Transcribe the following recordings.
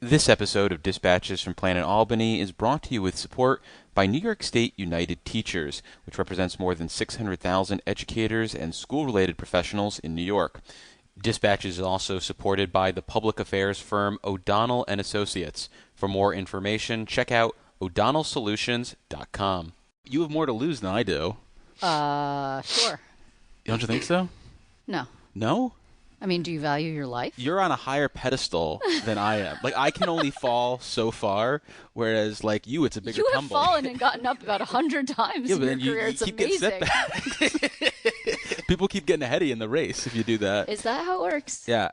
This episode of Dispatches from Planet Albany is brought to you with support by New York State United Teachers, which represents more than 600,000 educators and school-related professionals in New York. Dispatches is also supported by the public affairs firm O'Donnell & Associates. For more information, check out o'donnellsolutions.com. You have more to lose than I do. Sure. Don't you think so? No. No? I mean, do you value your life? You're on a higher pedestal than I am. Like, I can only fall so far, whereas, like, you, it's a bigger You have tumble. fallen and gotten up about 100 times in your career. It's keep amazing. getting setbacks. People keep getting ahead of you in the race if you do that. Is that how it works? Yeah.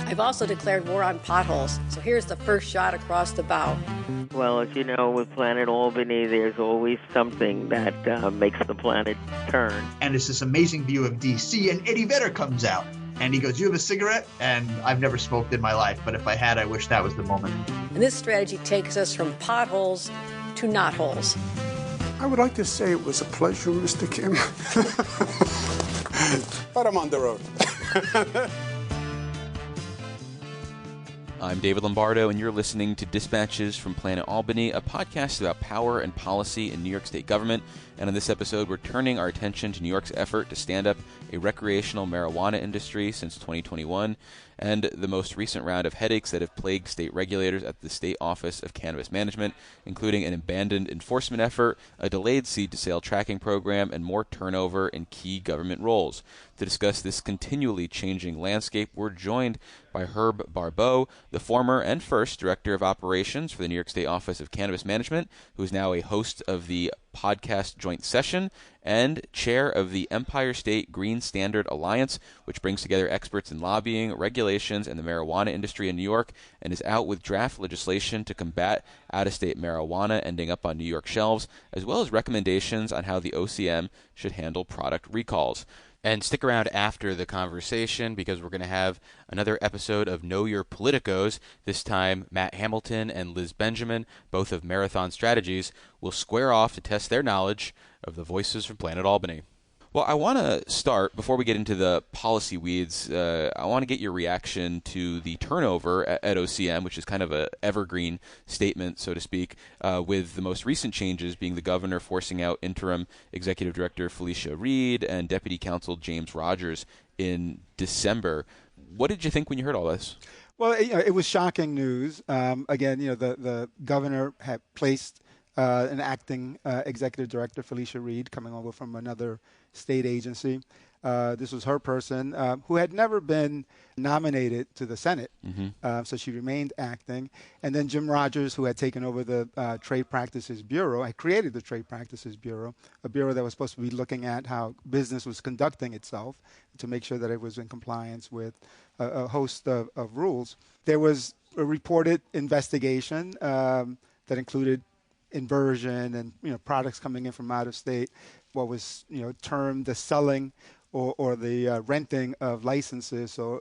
I've also declared war on potholes. So here's the first shot across the bow. Well, as you know, with Planet Albany, there's always something that makes the planet turn. And it's this amazing view of D.C., and Eddie Vedder comes out. And he goes, "You have a cigarette?" And I've never smoked in my life, but if I had, I wish that was the moment. And this strategy takes us from potholes to knotholes. I would like to say it was a pleasure, Mr. Kim. But I'm on the road. I'm David Lombardo, and you're listening to Dispatches from Planet Albany, a podcast about power and policy in New York State government. And in this episode, we're turning our attention to New York's effort to stand up a recreational marijuana industry since 2021, and the most recent round of headaches that have plagued state regulators at the State Office of Cannabis Management, including an abandoned enforcement effort, a delayed seed-to-sale tracking program, and more turnover in key government roles. To discuss this continually changing landscape, we're joined by Herb Barbot, the former and first Director of Operations for the New York State Office of Cannabis Management, who is now a host of the podcast Joint Session and chair of the Empire State Green Standard Alliance, which brings together experts in lobbying, regulations, and the marijuana industry in New York, and is out with draft legislation to combat out-of-state marijuana ending up on New York shelves, as well as recommendations on how the OCM should handle product recalls. And stick around after the conversation because we're going to have another episode of Know Your Politicos. This time, Matt Hamilton and Liz Benjamin, both of Marathon Strategies, will square off to test their knowledge of the voices from Planet Albany. Well, I want to start, before we get into the policy weeds, I want to get your reaction to the turnover at OCM, which is kind of an evergreen statement, so to speak, with the most recent changes being the governor forcing out interim executive director Felicia Reed and deputy counsel James Rogers in December. What did you think when you heard all this? Well, it was shocking news. Again, the governor had placed an acting executive director, Felicia Reed, coming over from another state agency. This was her person who had never been nominated to the Senate, so she remained acting. And then Jim Rogers, who had taken over the Trade Practices Bureau, had created the Trade Practices Bureau, a bureau that was supposed to be looking at how business was conducting itself to make sure that it was in compliance with a host of rules. There was a reported investigation that included inversion and products coming in from out of state, what was termed the selling or the renting of licenses. So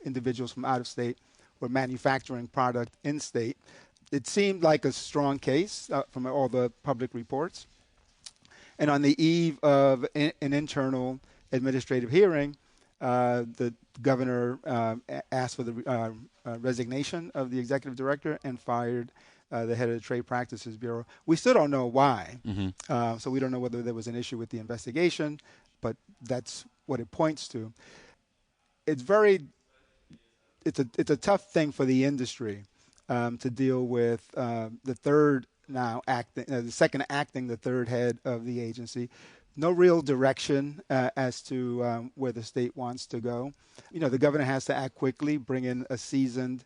individuals from out of state were manufacturing product in state. It seemed like a strong case from all the public reports. And on the eve of an internal administrative hearing, the governor asked for the resignation of the executive director and fired the head of the Trade Practices Bureau. We still don't know why. So we don't know whether there was an issue with the investigation, but that's what it points to. It's a tough thing for the industry to deal with the third now acting, the second acting, the third head of the agency. No real direction as to where the state wants to go. The governor has to act quickly, bring in a seasoned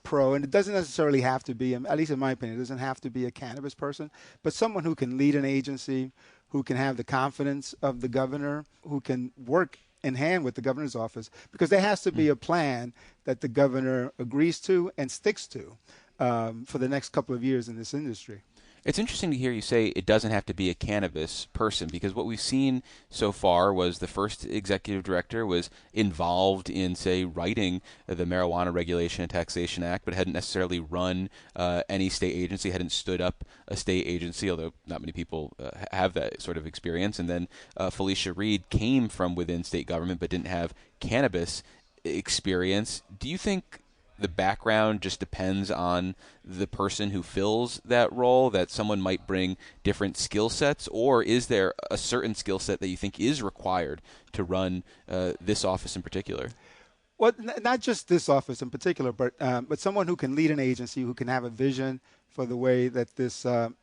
pro, and it doesn't necessarily have to be, at least in my opinion, it doesn't have to be a cannabis person, but someone who can lead an agency, who can have the confidence of the governor, who can work in hand with the governor's office, because there has to be a plan that the governor agrees to and sticks to for the next couple of years in this industry. It's interesting to hear you say it doesn't have to be a cannabis person, because what we've seen so far was the first executive director was involved in, say, writing the Marijuana Regulation and Taxation Act, but hadn't necessarily run any state agency, hadn't stood up a state agency, although not many people have that sort of experience. And then Felicia Reed came from within state government but didn't have cannabis experience. Do you think the background just depends on the person who fills that role, that someone might bring different skill sets, or is there a certain skill set that you think is required to run this office in particular? Well, not just this office in particular, but someone who can lead an agency, who can have a vision for the way that the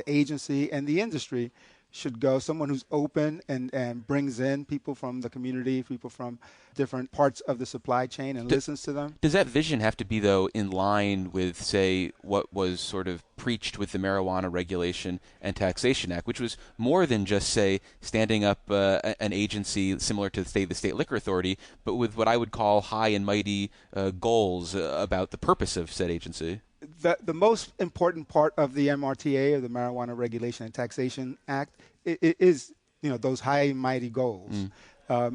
agency and the industry should go, someone who's open and brings in people from the community, people from different parts of the supply chain and listens to them. Does that vision have to be, though, in line with, say, what was sort of preached with the Marijuana Regulation and Taxation Act, which was more than just, say, standing up an agency similar to, say, the State Liquor Authority, but with what I would call high and mighty goals about the purpose of said agency? The most important part of the MRTA, or the Marijuana Regulation and Taxation Act, is those high and mighty goals.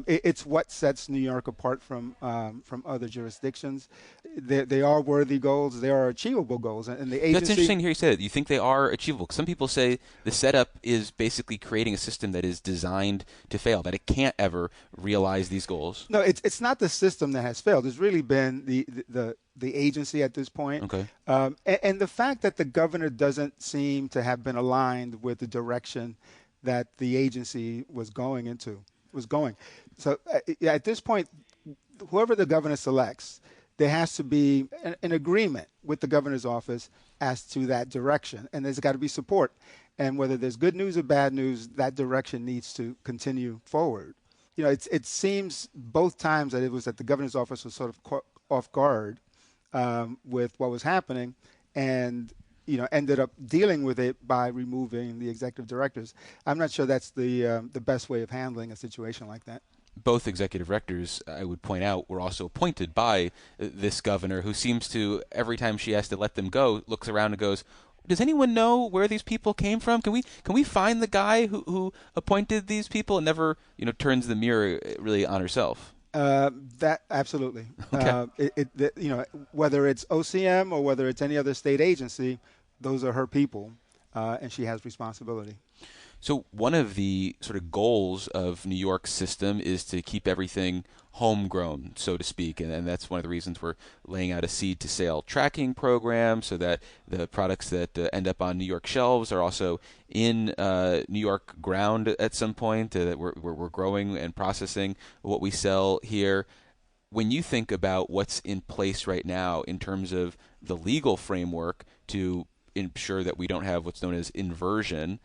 It's what sets New York apart from other jurisdictions. They are worthy goals. They are achievable goals. And the agency. That's interesting to hear you say that. You think they are achievable. Some people say the setup is basically creating a system that is designed to fail, that it can't ever realize these goals. No, it's not the system that has failed. It's really been the agency at this point. Okay. And the fact that the governor doesn't seem to have been aligned with the direction that the agency was going. So at this point, whoever the governor selects, there has to be an agreement with the governor's office as to that direction, and there's got to be support. And whether there's good news or bad news, that direction needs to continue forward. It seems both times that it was that the governor's office was sort of off guard with what was happening, and ended up dealing with it by removing the executive directors. I'm not sure that's the best way of handling a situation like that. Both executive directors, I would point out, were also appointed by this governor, who seems to, every time she has to let them go, looks around and goes, does anyone know where these people came from? Can we find the guy who appointed these people? And never turns the mirror really on herself. That absolutely. Okay. Whether it's OCM or whether it's any other state agency, those are her people, and she has responsibility. So one of the sort of goals of New York's system is to keep everything homegrown, so to speak, and that's one of the reasons we're laying out a seed-to-sale tracking program so that the products that end up on New York shelves are also in New York ground at some point, that we're growing and processing what we sell here. When you think about what's in place right now in terms of the legal framework to ensure that we don't have what's known as inversion,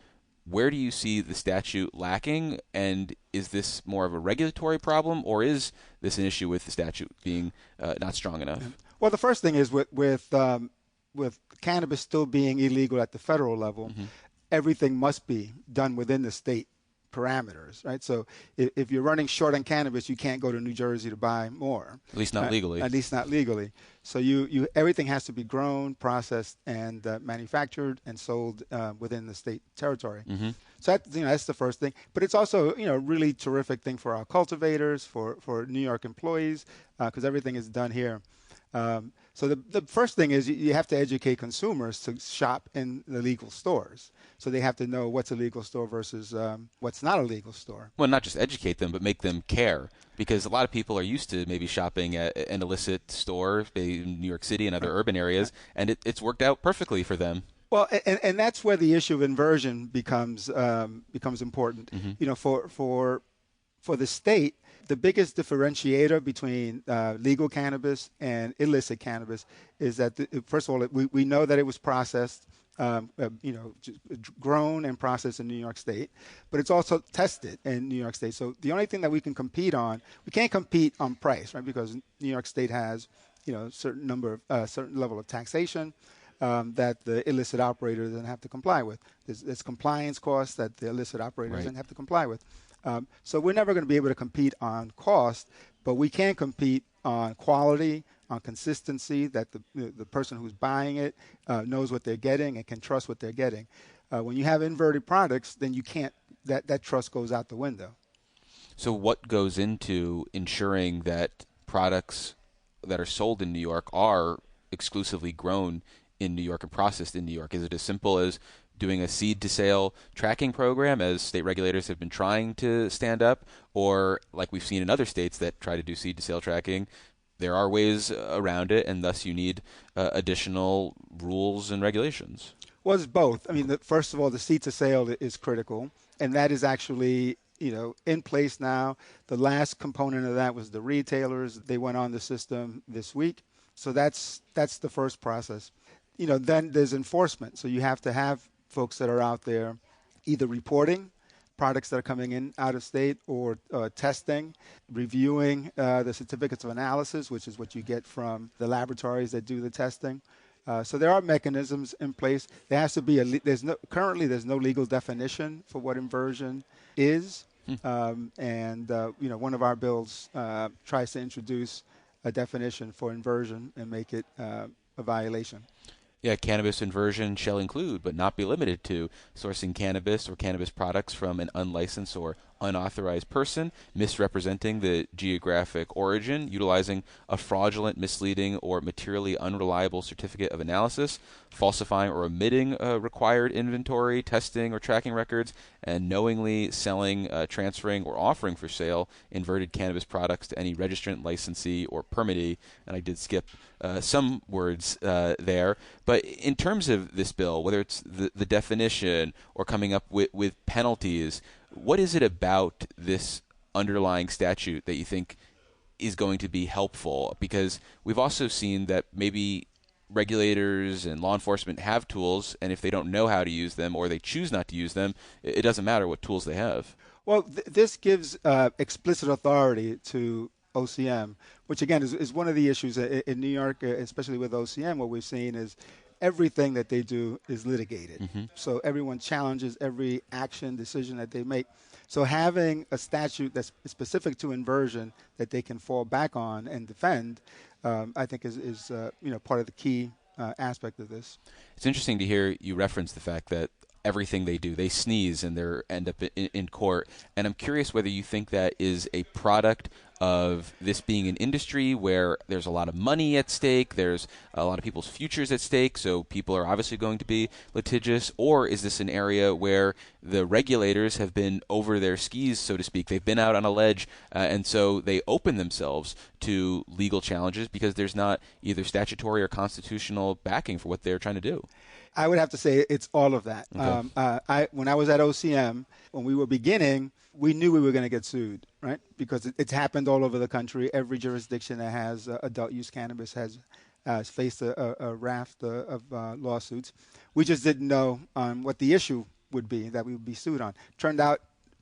where do you see the statute lacking, and is this more of a regulatory problem, or is this an issue with the statute being not strong enough? Well, the first thing is with cannabis still being illegal at the federal level, everything must be done within the state parameters, right? So if you're running short on cannabis, you can't go to New Jersey to buy more. At least not legally. At least not legally. So you everything has to be grown, processed, and manufactured and sold within the state territory. So that's the first thing. But it's also a really terrific thing for our cultivators, for New York employees, because everything is done here. So the first thing is you have to educate consumers to shop in the legal stores. So they have to know what's a legal store versus what's not a legal store. Well, not just educate them, but make them care. Because a lot of people are used to maybe shopping at an illicit store in New York City and other urban areas, and it's worked out perfectly for them. Well, and that's where the issue of inversion becomes important. For the state, the biggest differentiator between legal cannabis and illicit cannabis is that, first of all, we know that it was processed, grown and processed in New York State, but it's also tested in New York State. So the only thing that we can compete on, we can't compete on price, right? Because New York State has, certain level of taxation that the illicit operator doesn't have to comply with. There's compliance costs that the illicit operator doesn't have to comply with. So we're never going to be able to compete on cost, but we can compete on quality, on consistency, that the person who's buying it knows what they're getting and can trust what they're getting. When you have inverted products, then you can't. That trust goes out the window. So what goes into ensuring that products that are sold in New York are exclusively grown in New York and processed in New York? Is it as simple as doing a seed-to-sale tracking program, as state regulators have been trying to stand up, or like we've seen in other states that try to do seed-to-sale tracking, there are ways around it, and thus you need additional rules and regulations? Well, it's both. I mean, first of all, the seed-to-sale is critical, and that is actually in place now. The last component of that was the retailers. They went on the system this week. So that's the first process. Then there's enforcement. So you have to have folks that are out there either reporting products that are coming in out of state or testing, reviewing the certificates of analysis, which is what you get from the laboratories that do the testing. So there are mechanisms in place. There has to be currently there's no legal definition for what inversion is. One of our bills tries to introduce a definition for inversion and make it a violation. Yeah, cannabis inversion shall include, but not be limited to, sourcing cannabis or cannabis products from an unlicensed or unauthorized person, misrepresenting the geographic origin, utilizing a fraudulent, misleading, or materially unreliable certificate of analysis, falsifying or omitting required inventory, testing, or tracking records, and knowingly selling, transferring, or offering for sale inverted cannabis products to any registrant, licensee, or permittee. And I did skip some words there. But in terms of this bill, whether it's the definition or coming up with penalties, what is it about this underlying statute that you think is going to be helpful? Because we've also seen that maybe regulators and law enforcement have tools, and if they don't know how to use them or they choose not to use them, it doesn't matter what tools they have. Well, this gives explicit authority to OCM, which again is one of the issues in New York, especially with OCM. What we've seen is everything that they do is litigated. Mm-hmm. So everyone challenges every action, decision that they make. So having a statute that's specific to inversion that they can fall back on and defend, I think is part of the key aspect of this. It's interesting to hear you reference the fact that everything they do, they sneeze and they end up in court. And I'm curious whether you think that is a product of this being an industry where there's a lot of money at stake, there's a lot of people's futures at stake, so people are obviously going to be litigious, or is this an area where the regulators have been over their skis, so to speak? They've been out on a ledge, and so they open themselves to legal challenges because there's not either statutory or constitutional backing for what they're trying to do. I would have to say it's all of that. Okay. When I was at OCM, when we were beginning, we knew we were going to get sued, right? Because it's happened all over the country. Every jurisdiction that has adult use cannabis has faced a raft of lawsuits. We just didn't know what the issue would be that we would be sued on. Turned out,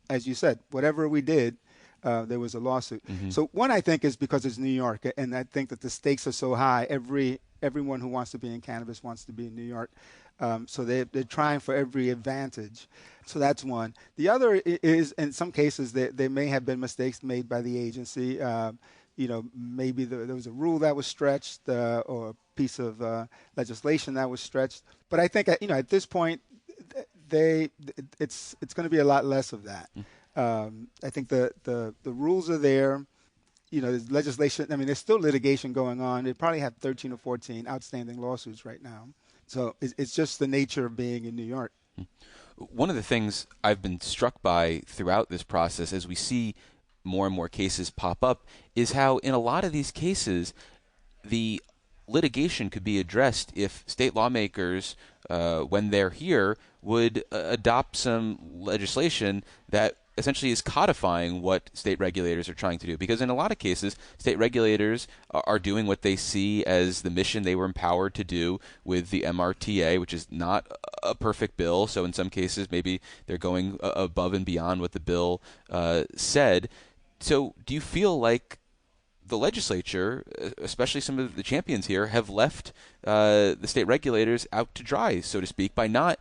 as you said, whatever we did, there was a lawsuit. Mm-hmm. So one, I think, is because it's New York, and I think that the stakes are so high. Everyone who wants to be in cannabis wants to be in New York. So they're trying for every advantage. So that's one. The other is, in some cases, there may have been mistakes made by the agency. Maybe there was a rule that was stretched or a piece of legislation that was stretched. But I think, at this point, it's going to be a lot less of that. I think the rules are there. There's legislation. I mean, there's still litigation going on. They probably have 13 or 14 outstanding lawsuits right now. So it's just the nature of being in New York. One of the things I've been struck by throughout this process as we see more and more cases pop up is how in a lot of these cases the litigation could be addressed if state lawmakers, when they're here, would adopt some legislation that essentially is codifying what state regulators are trying to do. Because in a lot of cases, state regulators are doing what they see as the mission they were empowered to do with the MRTA, which is not a perfect bill. So in some cases, maybe they're going above and beyond what the bill said. So do you feel like the legislature, especially some of the champions here, have left the state regulators out to dry, so to speak, by not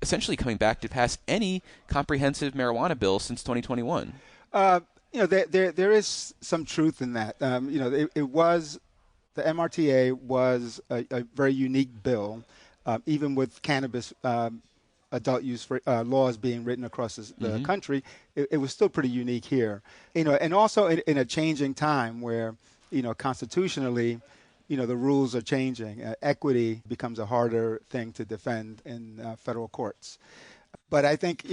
essentially coming back to pass any comprehensive marijuana bill since 2021? There is some truth in that. It was The MRTA was a very unique bill, even with cannabis adult use for, laws being written across the country. It was still pretty unique here, and also in a changing time where, constitutionally, the rules are changing. Equity becomes a harder thing to defend in federal courts. But I think,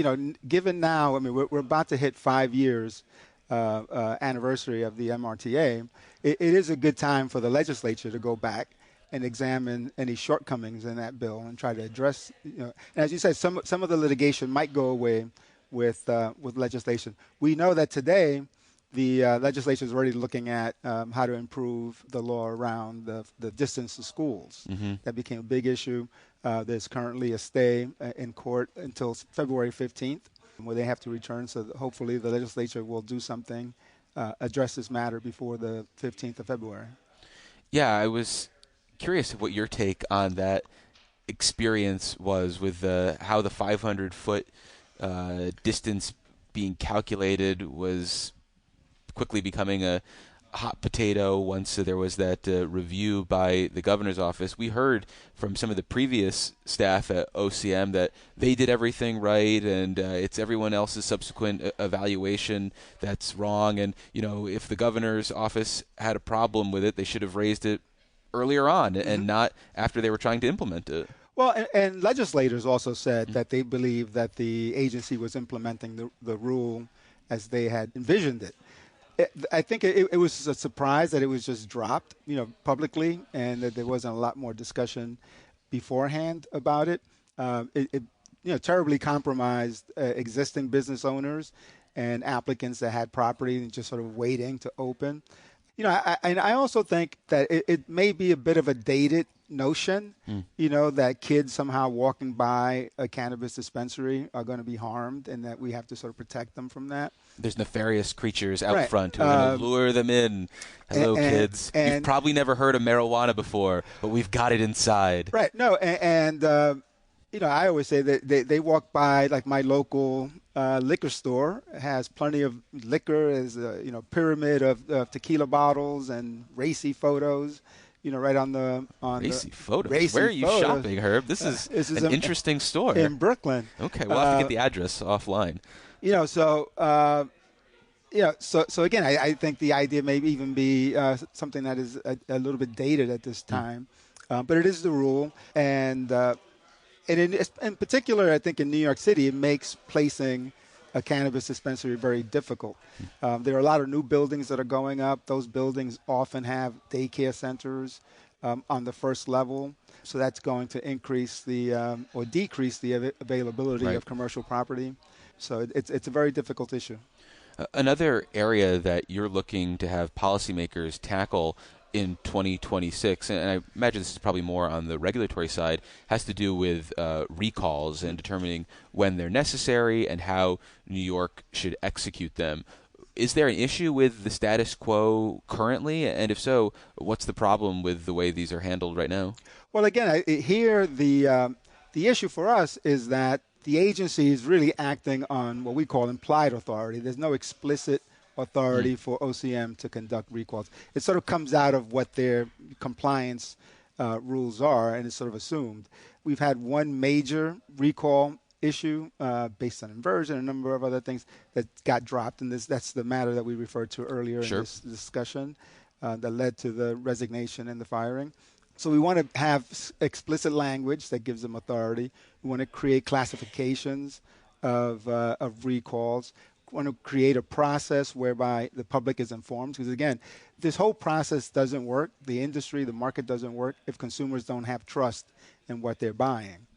given now, I mean, we're about to hit 5 years anniversary of the MRTA. It is a good time for the legislature to go back and examine any shortcomings in that bill and try to address, and as you said, some of the litigation might go away with legislation. We know that today the legislature is already looking at how to improve the law around the distance to schools. That became a big issue. There's currently a stay in court until February 15th, where they have to return. So hopefully the legislature will do something, address this matter before the 15th of February. Yeah, I was curious what your take on that experience was with how the 500-foot distance being calculated was quickly becoming a hot potato once there was that review by the governor's office. We heard from some of the previous staff at OCM that they did everything right, and it's everyone else's subsequent evaluation that's wrong. And, if the governor's office had a problem with it, they should have raised it earlier on and not after they were trying to implement it. Well, and legislators also said that they believe that the agency was implementing the rule as they had envisioned it. I think it was a surprise that it was just dropped, publicly, and that there wasn't a lot more discussion beforehand about it. It terribly compromised existing business owners and applicants that had property and just sort of waiting to open. I also think that it may be a bit of a dated notion, that kids somehow walking by a cannabis dispensary are going to be harmed and that we have to sort of protect them from that. There's nefarious creatures out front who are going to lure them in. Hello, kids. You've probably never heard of marijuana before, but we've got it inside. Right. No, and I always say that they walk by, like my local liquor store has plenty of liquor, as pyramid of tequila bottles and racy photos. Right on the racy photos. Racy Where are you photos. shopping, Herb? This is an interesting store in Brooklyn. Okay, we'll have to get the address offline. So again, I think the idea may even be something that is a little bit dated at this time, but it is the rule, and in particular, I think in New York City, it makes placing a cannabis dispensary very difficult. There are a lot of new buildings that are going up. Those buildings often have daycare centers on the first level, so that's going to increase or decrease the availability of commercial property. So it's a very difficult issue. Another area that you're looking to have policymakers tackle in 2026, and I imagine this is probably more on the regulatory side, has to do with recalls and determining when they're necessary and how New York should execute them. Is there an issue with the status quo currently? And if so, what's the problem with the way these are handled right now? Well, again, here the issue for us is that the agency is really acting on what we call implied authority. There's no explicit authority for OCM to conduct recalls. It sort of comes out of what their compliance rules are, and it's sort of assumed. We've had one major recall issue based on inversion, a number of other things that got dropped, and that's the matter that we referred to earlier in this discussion that led to the resignation and the firing. So we want to have explicit language that gives them authority. We want to create classifications of recalls. We want to create a process whereby the public is informed. Because again, this whole process doesn't work. The industry, the market doesn't work if consumers don't have trust in what they're buying.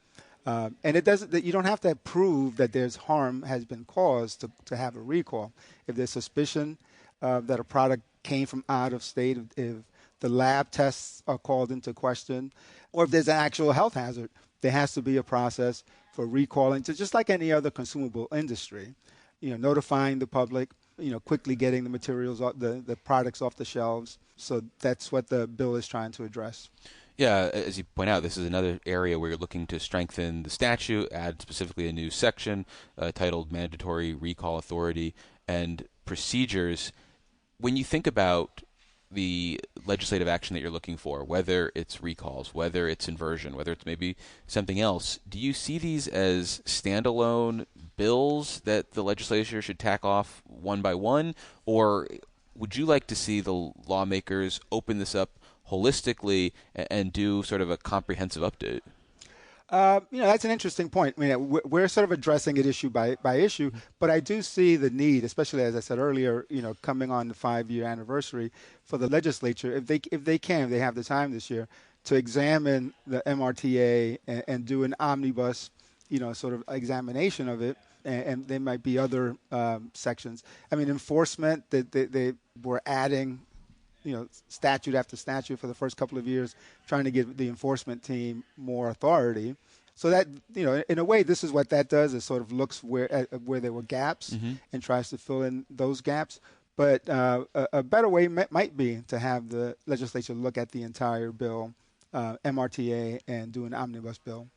And it doesn't. You don't have to prove that there's harm has been caused to have a recall. If there's suspicion that a product came from out of state, if the lab tests are called into question, or if there's an actual health hazard, there has to be a process for recalling, to just like any other consumable industry, notifying the public, quickly getting the materials, the products off the shelves. So that's what the bill is trying to address. Yeah, as you point out, this is another area where you're looking to strengthen the statute, add specifically a new section titled Mandatory Recall Authority and Procedures. When you think about the legislative action that you're looking for, whether it's recalls, whether it's inversion, whether it's maybe something else, do you see these as standalone bills that the legislature should tack off one by one, or would you like to see the lawmakers open this up holistically and do sort of a comprehensive update? That's an interesting point. I mean, we're sort of addressing it issue by issue, but I do see the need, especially as I said earlier, coming on the 5-year anniversary for the legislature, if they have the time this year to examine the MRTA and do an omnibus, sort of examination of it. And there might be other sections. I mean, enforcement, they were adding statute after statute for the first couple of years, trying to give the enforcement team more authority. So that, in a way, this is what that does. It sort of looks where there were gaps and tries to fill in those gaps. But a better way might be to have the legislature look at the entire bill, MRTA, and do an omnibus bill.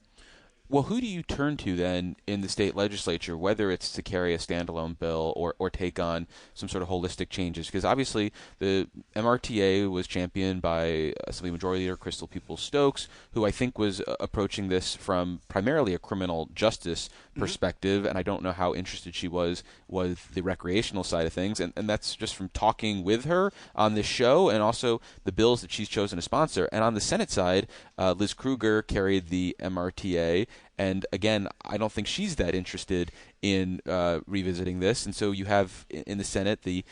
Well, who do you turn to then in the state legislature, whether it's to carry a standalone bill or take on some sort of holistic changes? Because obviously the MRTA was championed by Assembly Majority Leader Crystal Peoples-Stokes, who I think was approaching this from primarily a criminal justice perspective, and I don't know how interested she was with the recreational side of things, and that's just from talking with her on this show and also the bills that she's chosen to sponsor. And on the Senate side, Liz Krueger carried the MRTA, and again, I don't think she's that interested in revisiting this. And so you have in the Senate the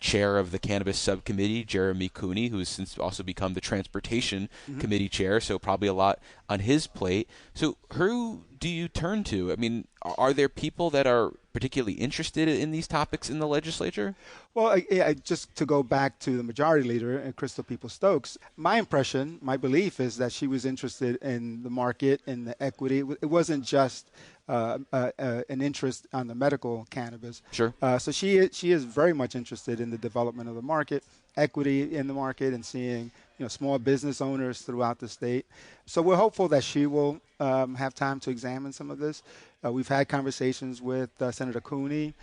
chair of the Cannabis Subcommittee, Jeremy Cooney, who has since also become the Transportation Committee chair, so probably a lot on his plate. So who do you turn to? I mean, are there people that are particularly interested in these topics in the legislature? Well, just to go back to the majority leader, Crystal Peoples-Stokes, my impression, my belief is that she was interested in the market and the equity. It wasn't just an interest on the medical cannabis. Sure. So she is very much interested in the development of the market, equity in the market, and seeing small business owners throughout the state. So we're hopeful that she will have time to examine some of this. We've had conversations with Senator Cooney.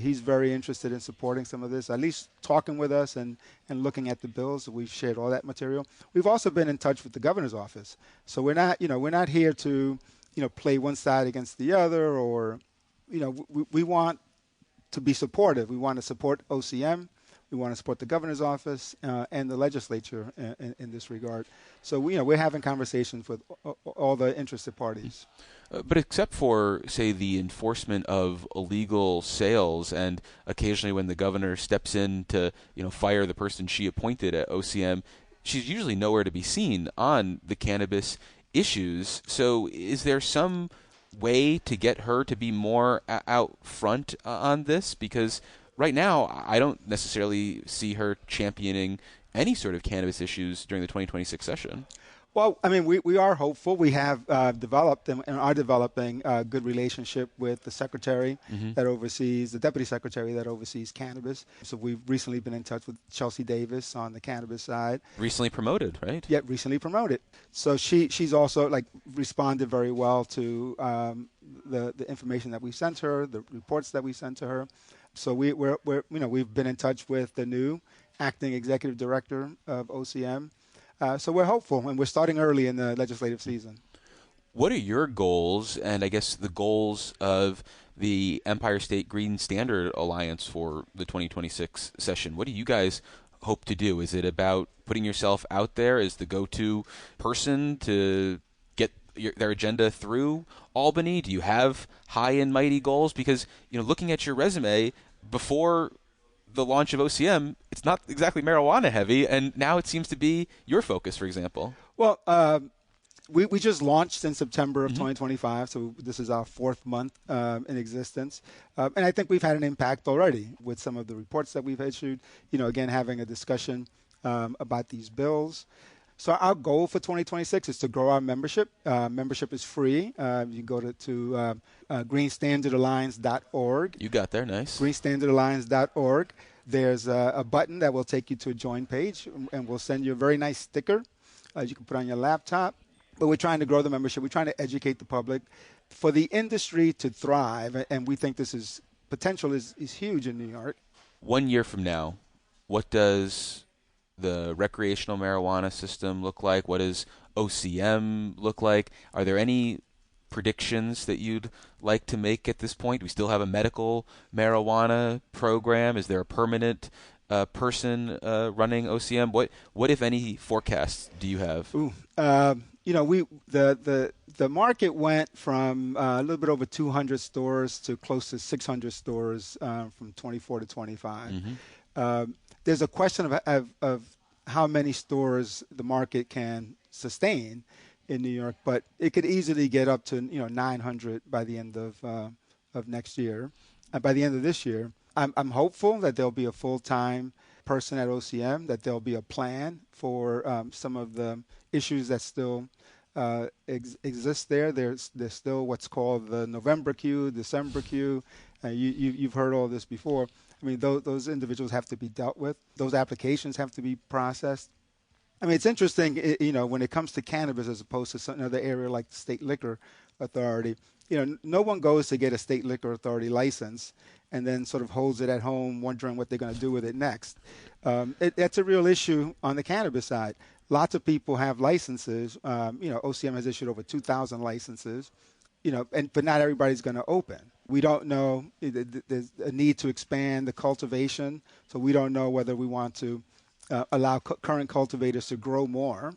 He's very interested in supporting some of this, at least talking with us and looking at the bills. We've shared all that material. We've also been in touch with the governor's office. So we're not here to play one side against the other, or we want to be supportive. We want to support OCM. We want to support the governor's office and the legislature in this regard. So we're having conversations with all the interested parties. But except for, say, the enforcement of illegal sales, and occasionally when the governor steps in to fire the person she appointed at OCM, she's usually nowhere to be seen on the cannabis issues. So is there some way to get her to be more out front on this? Because right now, I don't necessarily see her championing any sort of cannabis issues during the 2026 session. Well, I mean, we are hopeful. We have developed and are developing a good relationship with the secretary that oversees, the deputy secretary that oversees cannabis. So we've recently been in touch with Chelsea Davis on the cannabis side. Recently promoted, right? Yeah, recently promoted. So she's also responded very well to the information that we sent her, the reports that we sent to her. So we've been in touch with the new acting executive director of OCM. So we're hopeful, and we're starting early in the legislative season. What are your goals, and I guess the goals of the Empire State Green Standard Alliance for the 2026 session? What do you guys hope to do? Is it about putting yourself out there as the go-to person to get their agenda through Albany? Do you have high and mighty goals? Because, looking at your resume, before the launch of OCM, it's not exactly marijuana heavy, and now it seems to be your focus, for example. Well, we just launched in September of 2025, so this is our 4th month in existence. And I think we've had an impact already with some of the reports that we've issued, again, having a discussion about these bills. So our goal for 2026 is to grow our membership. Membership is free. You go to greenstandardalliance.org. You got there, nice. greenstandardalliance.org. There's a button that will take you to a join page, and we'll send you a very nice sticker you can put on your laptop. But we're trying to grow the membership. We're trying to educate the public. For the industry to thrive, and we think this potential is huge in New York. 1 year from now, what does the recreational marijuana system look like? What does OCM look like? Are there any predictions that you'd like to make at this point? Do we still have a medical marijuana program? Is there a permanent person running OCM? What if any forecasts do you have? The market went from a little bit over 200 stores to close to 600 stores from 24 to 25. Mm-hmm. There's a question of how many stores the market can sustain in New York, but it could easily get up to 900 by the end of next year. By the end of this year, I'm hopeful that there'll be a full-time person at OCM, that there'll be a plan for some of the issues that still exist there. There's still what's called the November queue, December queue. You've heard all this before. I mean, those individuals have to be dealt with. Those applications have to be processed. I mean, it's interesting, when it comes to cannabis as opposed to some other area like the State Liquor Authority. No one goes to get a State Liquor Authority license and then sort of holds it at home wondering what they're going to do with it next. That's a real issue on the cannabis side. Lots of people have licenses. OCM has issued over 2,000 licenses, but not everybody's going to open. We don't know. There's a need to expand the cultivation, so we don't know whether we want to allow current cultivators to grow more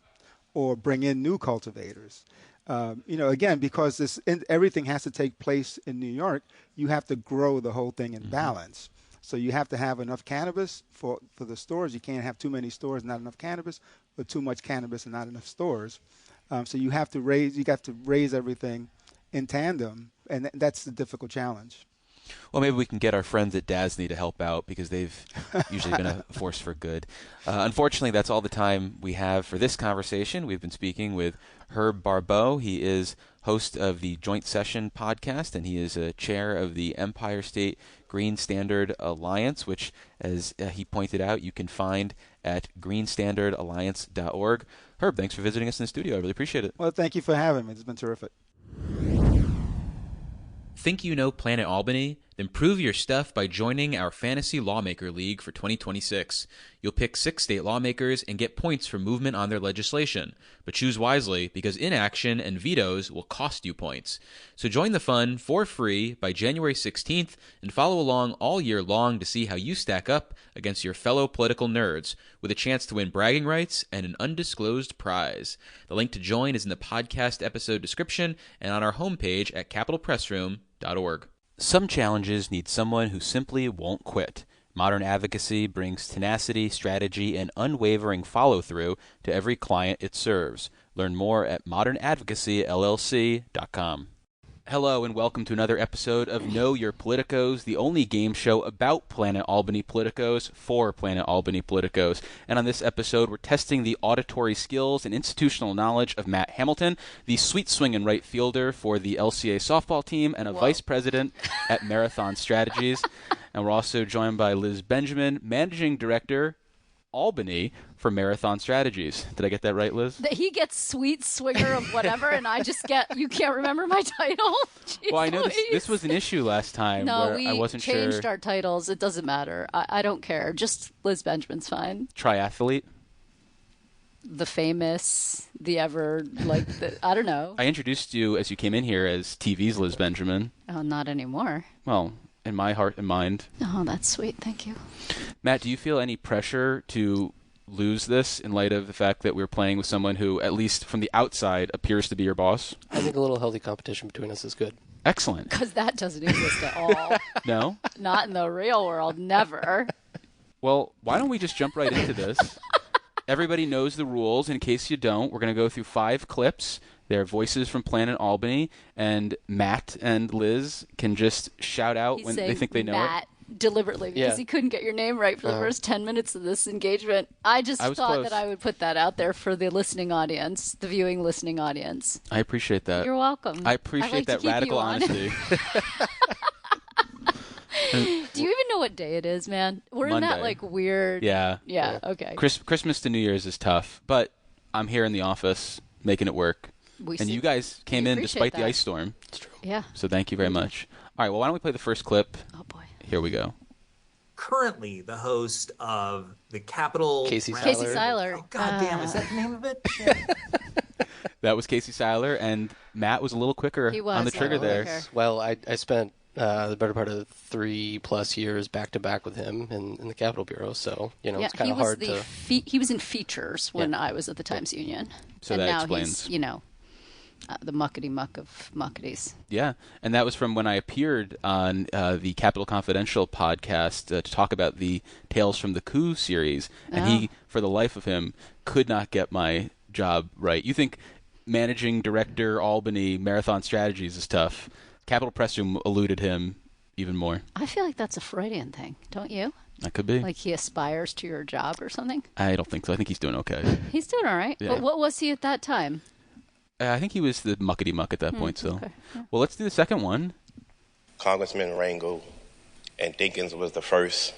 or bring in new cultivators. Again, because everything has to take place in New York, you have to grow the whole thing in balance. So you have to have enough cannabis for the stores. You can't have too many stores, not enough cannabis, or too much cannabis and not enough stores. So you have to raise everything in tandem, and that's the difficult challenge. Well, maybe we can get our friends at DASNY to help out because they've usually been a force for good. Unfortunately, that's all the time we have for this conversation. We've been speaking with Herb Barbot. He is host of the Joint Session podcast, and he is a chair of the Empire State Green Standard Alliance, which, as he pointed out, you can find at greenstandardalliance.org. Herb, thanks for visiting us in the studio. I really appreciate it. Well, thank you for having me. It's been terrific. Think you know Planet Albany? Then prove your stuff by joining our Fantasy Lawmaker League for 2026. You'll pick 6 state lawmakers and get points for movement on their legislation. But choose wisely, because inaction and vetoes will cost you points. So join the fun for free by January 16th and follow along all year long to see how you stack up against your fellow political nerds, with a chance to win bragging rights and an undisclosed prize. The link to join is in the podcast episode description and on our homepage at capitalpressroom.org. Some challenges need someone who simply won't quit. Modern advocacy brings tenacity, strategy, and unwavering follow-through to every client it serves. Learn more at modernadvocacyllc.com. Hello and welcome to another episode of Know Your Politicos, the only game show about Planet Albany Politicos for Planet Albany Politicos. And on this episode, we're testing the auditory skills and institutional knowledge of Matt Hamilton, the sweet swinging right fielder for the LCA softball team and a vice president at Marathon Strategies. And we're also joined by Liz Benjamin, managing director, Albany, for Marathon Strategies. Did I get that right, Liz? He gets sweet swinger of whatever, and I just get, you can't remember my title? Jeez, well, I know this was an issue last time where I wasn't sure. No, we changed our titles. It doesn't matter. I don't care. Just Liz Benjamin's fine. Triathlete? The famous, the ever, I don't know. I introduced you as you came in here as TV's Liz Benjamin. Oh, not anymore. Well, in my heart and mind. Oh, that's sweet. Thank you. Matt, do you feel any pressure to lose this in light of the fact that we're playing with someone who, at least from the outside, appears to be your boss? I think a little healthy competition between us is good. Excellent. Because that doesn't exist at all. No? Not in the real world. Never. Well, why don't we just jump right into this? Everybody knows the rules. In case you don't, we're going to go through 5 clips. They're voices from Planet Albany, and Matt and Liz can just shout out when they think they know Matt deliberately because he couldn't get your name right for the first 10 minutes of this engagement. I thought close. that I would put that out there for the listening audience, the viewing listening audience. I appreciate that. You're welcome. I appreciate that radical honesty. Do you even know what day it is, man? We're Monday. in that weird. Yeah. Okay. Christmas to New Year's is tough, but I'm here in the office making it work. You guys came in despite the ice storm. It's true. Yeah. So thank you very much. All right, well, why don't we play the first clip? Oh, boy. Here we go. currently the host of the Capital... Casey Seiler. Oh, God damn, is that the name of it? Shit. That was Casey Seiler, and Matt was a little quicker on the trigger there. Well, I spent the better part of 3+ years back-to-back with him in the Capitol Bureau, so, it's kind of hard to... He was in features when I was at the Times Union. So and that now explains. he's, the muckety-muck of mucketies. Yeah, and that was from when I appeared on the Capital Confidential podcast to talk about the Tales from the Coup series, and he, for the life of him, could not get my job right. You think managing director Albany Marathon Strategies is tough. Capitol Press Room eluded him even more. I feel like that's a Freudian thing, don't you? That could be. Like he aspires to your job or something? I don't think so. I think he's doing okay. He's doing all right. Yeah. But what was he at that time? I think he was the muckety-muck at that point, so. Okay. Yeah. Well, let's do the second one. Congressman Rangel and Dinkins was the first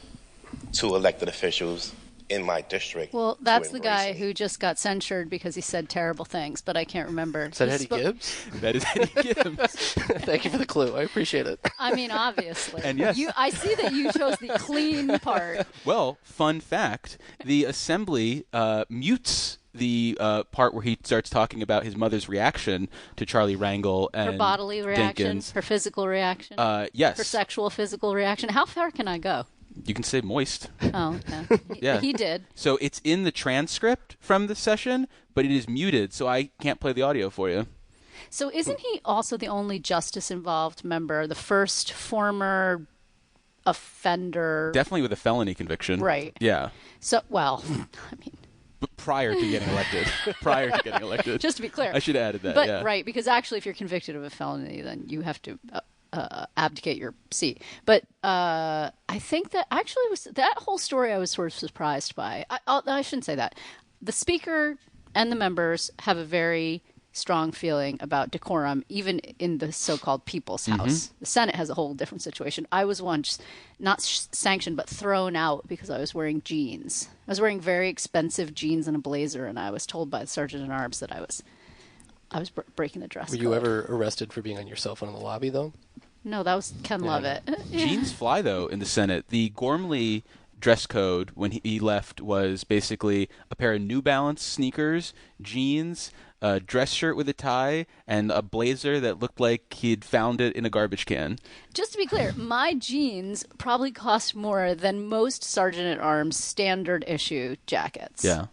two elected officials in my district. Well, that's the guy who just got censured because he said terrible things, but I can't remember. Is that Eddie Gibbs? That is Eddie Gibbs. Thank you for the clue. I appreciate it. I mean, obviously. And yes. I see that you chose the clean part. Well, fun fact, the Assembly mutes the part where he starts talking about his mother's reaction to Charlie Rangel and her bodily reaction, Dinkins. her physical reaction, yes, her sexual physical reaction. How far can I go? You can say moist. Oh, okay. Yeah. He did. So it's in the transcript from the session, but it is muted, so I can't play the audio for you. So isn't he also the only justice-involved member, the first former offender? Definitely with a felony conviction. Right. Yeah. So, well, I mean... But prior to getting elected. Just to be clear. I should have added that, but, yeah. Right, because actually if you're convicted of a felony, then you have to... abdicate your seat. But I think that actually was that whole story I was sort of surprised by. I shouldn't say that. The speaker and the members have a very strong feeling about decorum, even in the so-called People's House. The Senate has a whole different situation. I was once not sanctioned, but thrown out because I was wearing jeans. I was wearing very expensive jeans and a blazer, and I was told by the Sergeant-at-Arms that I was breaking the dress code. Were you ever arrested for being on your cell phone in the lobby, though? No, that was Ken Lovett. Jeans fly, though, in the Senate. The Gormley dress code when he left was basically a pair of New Balance sneakers, jeans, a dress shirt with a tie, and a blazer that looked like he'd found it in a garbage can. Just to be clear, my jeans probably cost more than most Sergeant-at-Arms standard issue jackets. Yeah.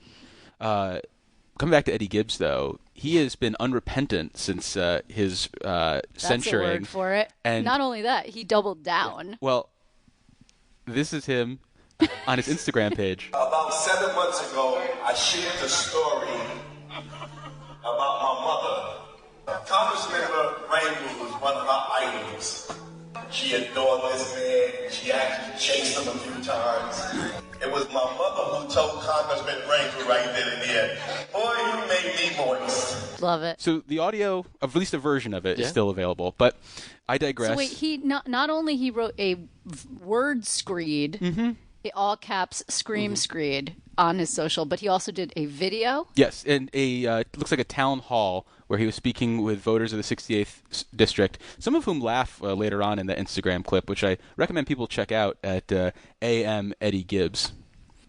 Coming back to Eddie Gibbs, though, he has been unrepentant since his censuring. That's a word for it. And not only that, he doubled down. Well, this is him on his Instagram page. About 7 months ago, I shared a story about my mother. Congressmember Rangel was one of our idols. She adored this man. She actually chased him a few times. It was my mother who told Congressman Rangel right then and there, "Boy, you made me moist." Love it. So the audio, at least a version of it, is still available. But I digress. So wait, he not only he wrote a word screed, all caps scream screed on his social, but he also did a video. Yes, and it looks like a town hall where he was speaking with voters of the 68th district, some of whom laugh later on in the Instagram clip, which I recommend people check out at AM Eddie Gibbs.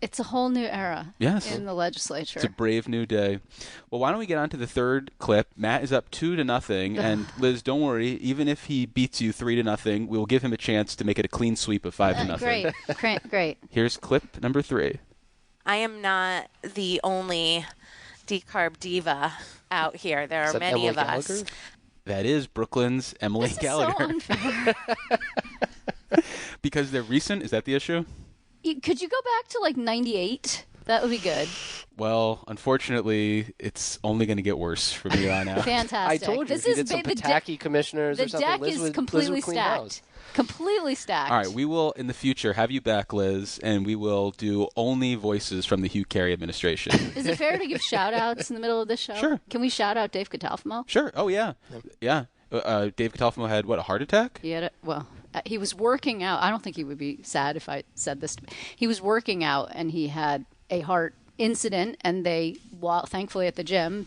It's a whole new era in the legislature. It's a brave new day. Well, why don't we get on to the third clip? Matt is up 2-0, and Liz, don't worry. Even if he beats you 3-0, we will give him a chance to make it a clean sweep of 5-0. Great. Here's clip number 3. I am not the only decarb diva out here. There are many of us. That is Brooklyn's Emily Gallagher. This is so unfair. Because they're recent? Is that the issue? Could you go back to like 98? That would be good. Well, unfortunately, it's only going to get worse from here on out. Fantastic. I told you, if you did some Pataki commissioners or something, The deck is completely stacked. Completely stacked. All right, we will, in the future, have you back, Liz, and we will do only voices from the Hugh Carey administration. Is it fair to give shout-outs in the middle of this show? Sure. Can we shout out Dave Catalfamo? Sure. Oh, yeah. Yeah. Dave Catalfamo had, a heart attack? He was working out. I don't think he would be sad if I said this. He was working out, and he had a heart incident, and thankfully at the gym,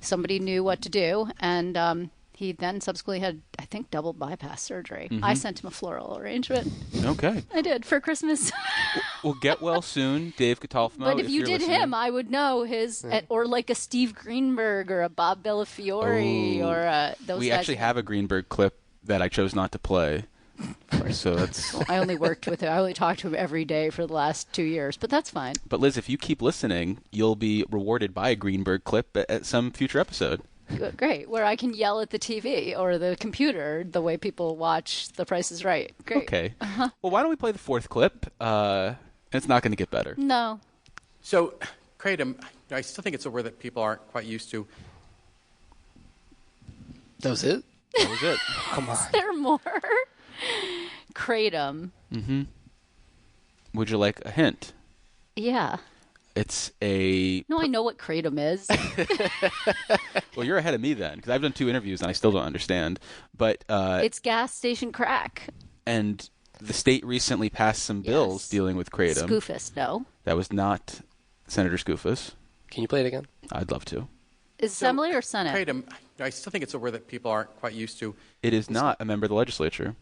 somebody knew what to do, and he then subsequently had, I think, double bypass surgery. Mm-hmm. I sent him a floral arrangement. Okay. I did for Christmas. Well, get well soon, Dave Catalfamo. But if you you're did listening. him, I would know his, or like a Steve Greenberg or a Bob Bellafiore or those We guys. actually have a Greenberg clip that I chose not to play. So that's. I only worked with him. I only talked to him every day for the last 2 years, but that's fine. But Liz, if you keep listening, you'll be rewarded by a Greenberg clip at some future episode. Great, where I can yell at the TV or the computer the way people watch The Price is Right. Great. Okay. Well, why don't we play the fourth clip? It's not going to get better. No. So, Kratom, I still think it's a word that people aren't quite used to. That was it? That was it. Come on. Is there more? Kratom. Mm-hmm. Would you like a hint? Yeah. It's a... No, I know what kratom is. Well, you're ahead of me then, because I've done 2 interviews and I still don't understand. But it's gas station crack. And the state recently passed some bills dealing with kratom. Skoofus, no. That was not Senator Skoofus. Can you play it again? I'd love to. Is Assembly or Senate? Kratom, I still think it's a word that people aren't quite used to. It is not a member of the legislature.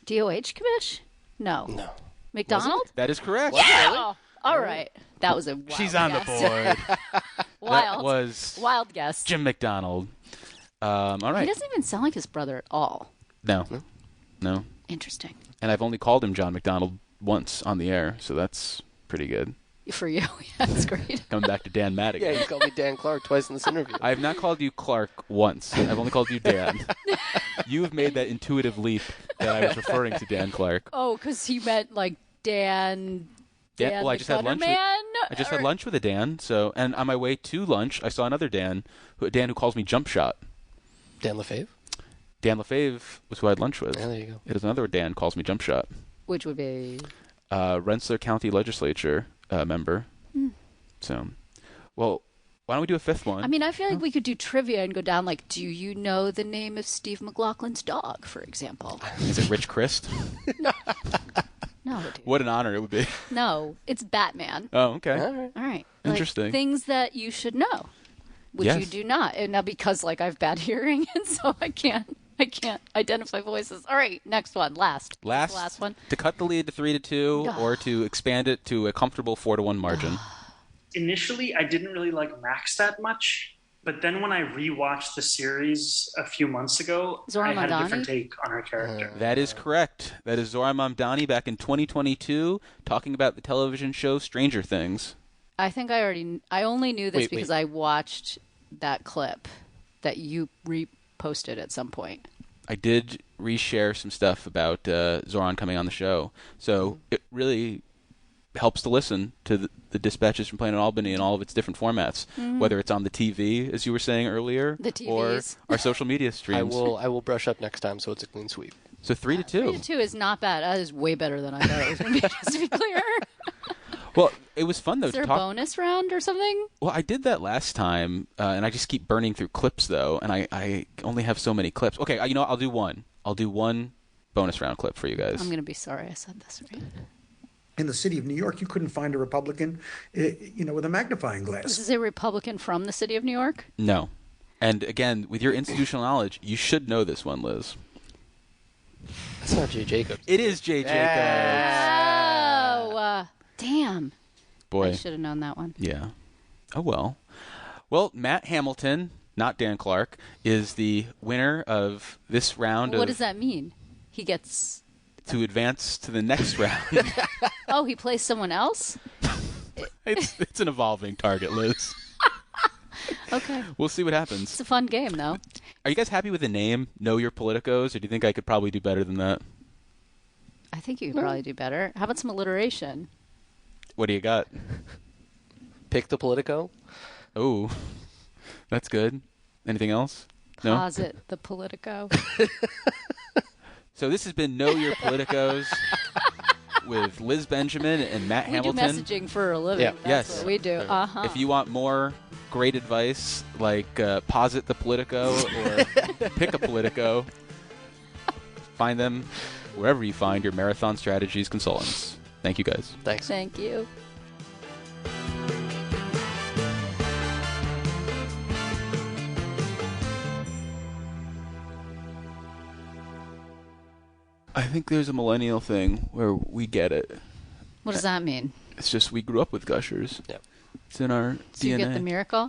DOH commish? No. No. McDonald? That is correct. Yeah! All right. That was a wild She's on guess. the board. Wild. That was Wild guess. Jim McDonald. All right. He doesn't even sound like his brother at all. No. Interesting. And I've only called him John McDonald once on the air, so that's pretty good. For you, yeah, that's great. Coming back to Dan Madigan. Yeah, you called me Dan Clark twice in this interview. I have not called you Clark once. I've only called you Dan. You have made that intuitive leap that I was referring to Dan Clark. Oh, because he meant like Dan Well, I just had lunch. I just had lunch with a Dan. So, and on my way to lunch, I saw another Dan, who calls me Jump Shot. Dan LaFave? Dan LaFave was who I had lunch with. Yeah, there you go. It is another Dan calls me Jump Shot. Which would be Rensselaer County Legislature member. So, well, why don't we do a fifth one? I mean, I feel like we could do trivia and go down like, do you know the name of Steve McLaughlin's dog, for example? Is it Rich Christ? No, dude. What an honor it would be. No, it's Batman. Oh, okay. All right. Interesting. Like, things that you should know, which Yes. you do not. And now because like I have bad hearing, and so I can't identify voices. All right, next one, last. What's the last one. To cut the lead to 3-2, or to expand it to a comfortable 4-1 margin. Initially, I didn't really like Max that much, but then when I rewatched the series a few months ago, Zora I had a Mamdani? different take on her character. That is correct. That is Zora Mamdani back in 2022 talking about the television show Stranger Things. I think I only knew this Wait. because I watched that clip that you reposted at some point. I did reshare some stuff about Zoran coming on the show. So it really helps to listen to the dispatches from Planet Albany in all of its different formats, whether it's on the TV, as you were saying earlier, The or TVs. our social media streams. I will brush up next time, so it's a clean sweep. So 3-2. 3-2 is not bad. That is way better than I thought it was going to be, just to be clear. Well, it was fun, though, Is there to a talk. bonus round or something? Well, I did that last time, and I just keep burning through clips, though, and I only have so many clips. Okay, you know what? I'll do one. I'll do one bonus round clip for you guys. I'm going to be sorry I said this, right? In the city of New York, you couldn't find a Republican, with a magnifying glass. This is a Republican from the city of New York? No. And again, with your institutional knowledge, you should know this one, Liz. That's not Jay Jacobs. It is Jay Jacobs. Oh, damn. Boy. I should have known that one. Yeah. Oh, well. Well, Matt Hamilton, not Dan Clark, is the winner of this round What does that mean? He gets... to advance to the next round. Oh, he plays someone else? It's an evolving target, Liz. Okay. We'll see what happens. It's a fun game, though. Are you guys happy with the name, Know Your Politicos, or do you think I could probably do better than that? I think you could probably do better. How about some alliteration? What do you got? Pick the Politico. Oh, that's good. Anything else? No? Closet the Politico. So this has been Know Your Politicos with Liz Benjamin and Matt Hamilton. We do messaging for a living. Yeah. That's Yes. what we do. Uh-huh. If you want more great advice, like posit the Politico or pick a Politico, find them wherever you find your Marathon Strategies consultants. Thank you, guys. Thanks. Thank you. I think there's a millennial thing where we get it. What does that mean? It's just we grew up with gushers. Yep. It's in our So DNA. you get the miracle?